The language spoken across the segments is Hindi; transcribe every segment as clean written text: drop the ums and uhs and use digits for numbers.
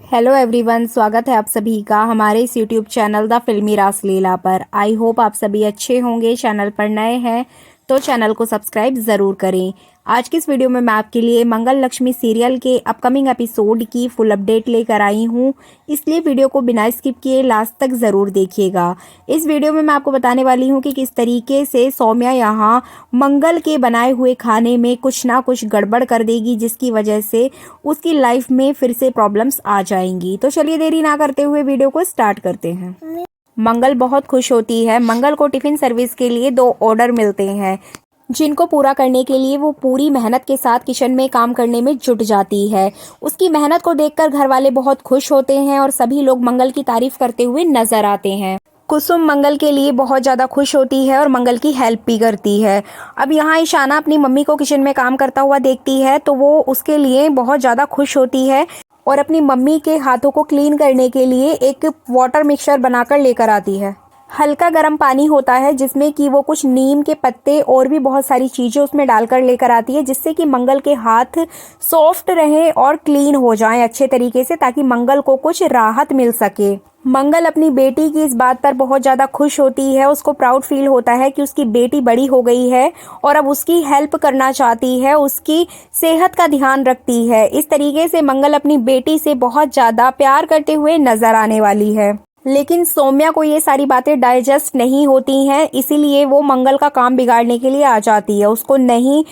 हेलो एवरीवन, स्वागत है आप सभी का हमारे इस यूट्यूब चैनल द फिल्मी रासलीला पर। आई होप आप सभी अच्छे होंगे। चैनल पर नए हैं तो चैनल को सब्सक्राइब ज़रूर करें। आज की इस वीडियो में मैं आपके लिए मंगल लक्ष्मी सीरियल के अपकमिंग एपिसोड की फुल अपडेट लेकर आई हूं, इसलिए वीडियो को बिना स्किप किए लास्ट तक ज़रूर देखिएगा। इस वीडियो में मैं आपको बताने वाली हूं कि किस तरीके से सौम्या यहां मंगल के बनाए हुए खाने में कुछ ना कुछ गड़बड़ कर देगी, जिसकी वजह से उसकी लाइफ में फिर से प्रॉब्लम्स आ जाएंगी। तो चलिए देरी ना करते हुए वीडियो को स्टार्ट करते हैं। मंगल बहुत खुश होती है। मंगल को टिफिन सर्विस के लिए 2 ऑर्डर मिलते हैं, जिनको पूरा करने के लिए वो पूरी मेहनत के साथ किचन में काम करने में जुट जाती है। उसकी मेहनत को देखकर घर वाले बहुत खुश होते हैं और सभी लोग मंगल की तारीफ करते हुए नजर आते हैं। कुसुम मंगल के लिए बहुत ज़्यादा खुश होती है और मंगल की हेल्प भी करती है। अब यहाँ ईशाना अपनी मम्मी को किचन में काम करता हुआ देखती है तो वो उसके लिए बहुत ज़्यादा खुश होती है और अपनी मम्मी के हाथों को क्लीन करने के लिए एक वाटर मिक्सचर बनाकर लेकर आती है। हल्का गर्म पानी होता है जिसमें कि वो कुछ नीम के पत्ते और भी बहुत सारी चीज़ें उसमें डालकर लेकर आती है, जिससे कि मंगल के हाथ सॉफ्ट रहें और क्लीन हो जाएं अच्छे तरीके से, ताकि मंगल को कुछ राहत मिल सके। मंगल अपनी बेटी की इस बात पर बहुत ज़्यादा खुश होती है। उसको प्राउड फील होता है कि उसकी बेटी बड़ी हो गई है और अब उसकी हेल्प करना चाहती है, उसकी सेहत का ध्यान रखती है। इस तरीके से मंगल अपनी बेटी से बहुत ज़्यादा प्यार करते हुए नजर आने वाली है। लेकिन सौम्या को ये सारी बातें डाइजेस्ट नहीं होती हैं, इसीलिए वो मंगल का काम बिगाड़ने के लिए आ जाती है। उसको नहीं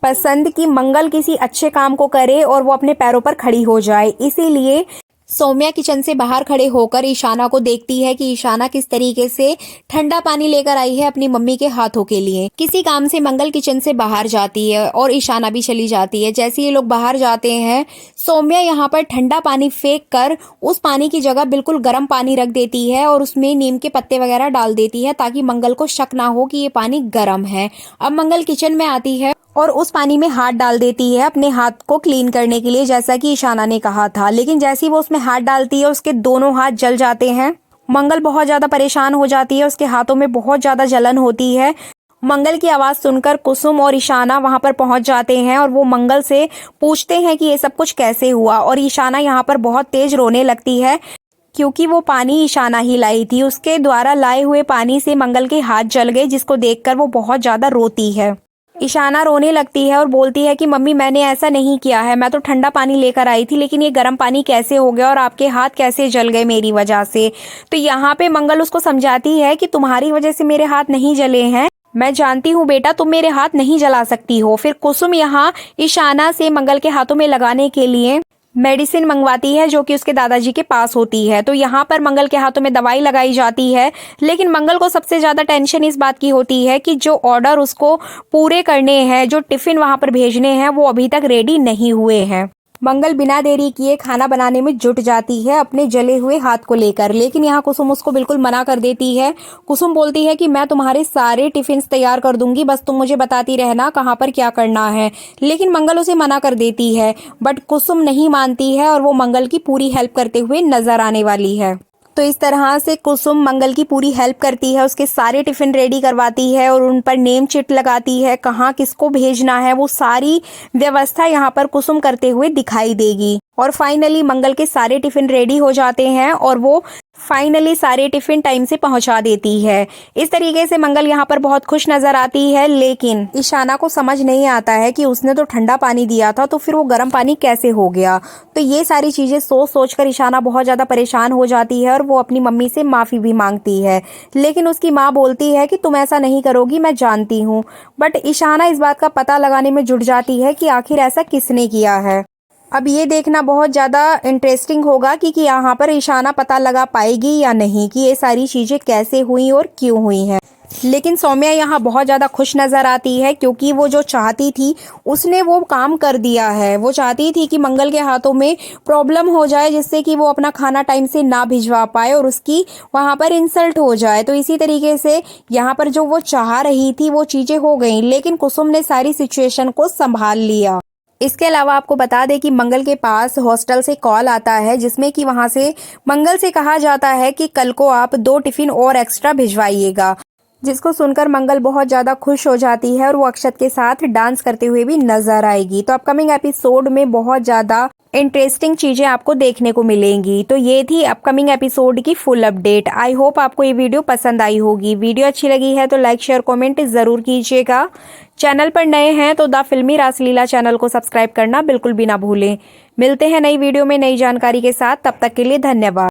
पसंद कि मंगल किसी अच्छे काम को करे और वो अपने पैरों पर खड़ी हो जाए। इसीलिए सौम्या किचन से बाहर खड़े होकर ईशाना को देखती है कि ईशाना किस तरीके से ठंडा पानी लेकर आई है अपनी मम्मी के हाथों के लिए। किसी काम से मंगल किचन से बाहर जाती है और ईशाना भी चली जाती है। जैसे ये लोग बाहर जाते हैं, सौम्या यहाँ पर ठंडा पानी फेंक कर उस पानी की जगह बिल्कुल गर्म पानी रख देती है और उसमें नीम के पत्ते वगैरह डाल देती है, ताकि मंगल को शक ना हो कि ये पानी गर्म है। अब मंगल किचन में आती है और उस पानी में हाथ डाल देती है अपने हाथ को क्लीन करने के लिए, जैसा कि ईशाना ने कहा था। लेकिन जैसे ही वो उसमें हाथ डालती है, उसके दोनों हाथ जल जाते हैं। मंगल बहुत ज्यादा परेशान हो जाती है, उसके हाथों में बहुत ज्यादा जलन होती है। मंगल की आवाज सुनकर कुसुम और ईशाना वहां पर पहुंच जाते हैं और वो मंगल से पूछते हैं कि ये सब कुछ कैसे हुआ। और ईशाना यहाँ पर बहुत तेज रोने लगती है, क्योंकि वो पानी ईशाना ही लाई थी। उसके द्वारा लाए हुए पानी से मंगल के हाथ जल गए, जिसको देखकर वो बहुत ज्यादा रोती है। ईशाना रोने लगती है और बोलती है कि मम्मी, मैंने ऐसा नहीं किया है, मैं तो ठंडा पानी लेकर आई थी, लेकिन ये गर्म पानी कैसे हो गया और आपके हाथ कैसे जल गए मेरी वजह से। तो यहाँ पे मंगल उसको समझाती है कि तुम्हारी वजह से मेरे हाथ नहीं जले हैं, मैं जानती हूँ बेटा, तुम मेरे हाथ नहीं जला सकती हो। फिर कुसुम यहाँ ईशाना से मंगल के हाथों में लगाने के लिए मेडिसिन मंगवाती है, जो कि उसके दादाजी के पास होती है। तो यहाँ पर मंगल के हाथों में दवाई लगाई जाती है। लेकिन मंगल को सबसे ज्यादा टेंशन इस बात की होती है कि जो ऑर्डर उसको पूरे करने हैं, जो टिफिन वहां पर भेजने हैं, वो अभी तक रेडी नहीं हुए हैं। मंगल बिना देरी किए खाना बनाने में जुट जाती है अपने जले हुए हाथ को लेकर। लेकिन यहाँ कुसुम उसको बिल्कुल मना कर देती है। कुसुम बोलती है कि मैं तुम्हारे सारे टिफिन तैयार कर दूंगी, बस तुम मुझे बताती रहना कहाँ पर क्या करना है। लेकिन मंगल उसे मना कर देती है, बट कुसुम नहीं मानती है और वो मंगल की पूरी हेल्प करते हुए नजर आने वाली है। तो इस तरह से कुसुम मंगल की पूरी हेल्प करती है, उसके सारे टिफिन रेडी करवाती है और उन पर नेम चिट लगाती है, कहाँ किसको भेजना है, वो सारी व्यवस्था यहाँ पर कुसुम करते हुए दिखाई देगी। और फाइनली मंगल के सारे टिफिन रेडी हो जाते हैं और वो फाइनली सारे टिफिन टाइम से पहुंचा देती है। इस तरीके से मंगल यहाँ पर बहुत खुश नजर आती है। लेकिन ईशाना को समझ नहीं आता है कि उसने तो ठंडा पानी दिया था, तो फिर वो गर्म पानी कैसे हो गया। तो ये सारी चीजें सोच सोच कर ईशाना बहुत ज्यादा परेशान हो जाती है और वो अपनी मम्मी से माफी भी मांगती है। लेकिन उसकी माँ बोलती है कि तुम ऐसा नहीं करोगी, मैं जानती हूँ। बट ईशाना इस बात का पता लगाने में जुट जाती है कि आखिर ऐसा किसने किया है। अब ये देखना बहुत ज़्यादा इंटरेस्टिंग होगा कि यहाँ पर ईशाना पता लगा पाएगी या नहीं कि ये सारी चीज़ें कैसे हुई और क्यों हुई हैं। लेकिन सौम्या यहाँ बहुत ज़्यादा खुश नज़र आती है, क्योंकि वो जो चाहती थी उसने वो काम कर दिया है। वो चाहती थी कि मंगल के हाथों में प्रॉब्लम हो जाए, जिससे कि वो अपना खाना टाइम से ना भिजवा पाए और उसकी वहाँ पर इंसल्ट हो जाए। तो इसी तरीके से यहाँ पर जो वो चाह रही थी वो चीज़ें हो गई, लेकिन कुसुम ने सारी सिचुएशन को संभाल लिया। इसके अलावा आपको बता दें कि मंगल के पास हॉस्टल से कॉल आता है, जिसमें कि वहां से मंगल से कहा जाता है कि कल को आप 2 टिफिन और एक्स्ट्रा भिजवाइएगा। जिसको सुनकर मंगल बहुत ज़्यादा खुश हो जाती है और वो अक्षत के साथ डांस करते हुए भी नजर आएगी। तो अपकमिंग एपिसोड में बहुत ज़्यादा इंटरेस्टिंग चीज़ें आपको देखने को मिलेंगी। तो ये थी अपकमिंग एपिसोड की फुल अपडेट। आई होप आपको ये वीडियो पसंद आई होगी। वीडियो अच्छी लगी है तो लाइक शेयर कमेंट ज़रूर कीजिएगा। चैनल पर नए हैं तो द फिल्मी रासलीला चैनल को सब्सक्राइब करना बिल्कुल भी ना भूलें। मिलते हैं नई वीडियो में नई जानकारी के साथ, तब तक के लिए धन्यवाद।